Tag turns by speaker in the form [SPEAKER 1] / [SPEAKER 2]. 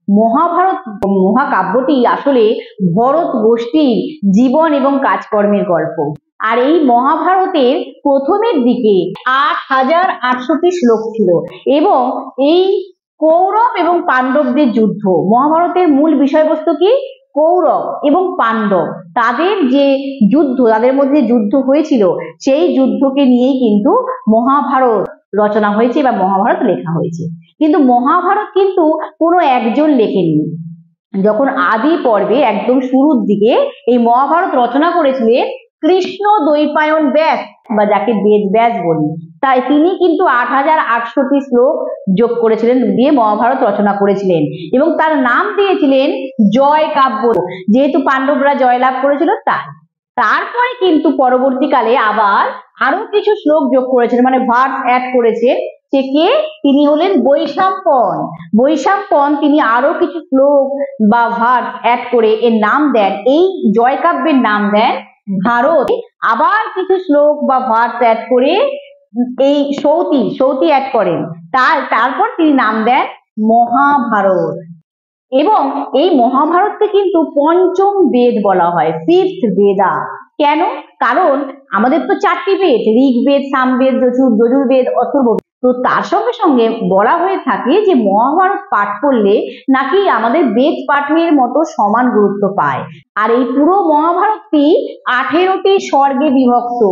[SPEAKER 1] মহাভারত মহাকাব্যটি আসলে ভরত গোষ্ঠীর জীবন এবং কাজকর্মের গল্প। আর এই মহাভারতের প্রথমের দিকে ৮,৮০০টি শ্লোক ছিল এবং এই কৌরব এবং পাণ্ডবদের যুদ্ধ। মহাভারতের মূল বিষয়বস্তু কি? কৌরব এবং পাণ্ডব, তাদের যে যুদ্ধ, তাদের মধ্যে যুদ্ধ হয়েছিল, সেই যুদ্ধকে নিয়েই কিন্তু মহাভারত রচনা হয়েছে বা মহাভারত লেখা হয়েছে। কিন্তু মহাভারত কিন্তু কোনো একজন লেখেননি। যখন আদি পর্বে একদম শুরুর দিকে এই মহাভারত রচনা করেছিলেন কৃষ্ণ দ্বৈপায়ন ব্যাস, বা যাকে বেদ ব্যাস বলি, তাই তিনি কিন্তু ৮,৮০০টি শ্লোক যোগ করেছিলেন, দিয়ে মহাভারত রচনা করেছিলেন এবং তার নাম দিয়েছিলেন জয় কাব্য, যেহেতু পাণ্ডবরা জয়লাভ করেছিল তাই। তারপরে কিন্তু পরবর্তীকালে আবার আরো কিছু শ্লোক যোগ করেছেন, মানে ভার্স অ্যাড করেছে। সে কে? তিনি হলেন বৈশাম্পন। বৈশাম্পন তিনি আরো কিছু শ্লোক বা ভার্স অ্যাড করে এর নাম দেন, এই জয় কাব্যের নাম দেন ভারত। আবার কিছু শ্লোক বা ভার্স অ্যাড করে এই সৌতি অ্যাড করেন, তারপর তিনি নাম দেন মহাভারত। এবং এই মহাভারতকে কিন্তু পঞ্চম বেদ বলা হয়, ফিফথ বেদা। কেন? কারণ আমাদের তো 4টি বেদ, ঋগ্বেদ, সামবেদ, যজুর্বেদ, অথর্ববেদ। তো তার সঙ্গে সঙ্গে বলা হয়ে থাকে যে মহাভারত পাঠ করলে নাকি আমাদের বেদ পাঠের মতো সমান গুরুত্ব পায়। আর এই পুরো মহাভারতটি 18টি স্বর্গে বিভক্ত।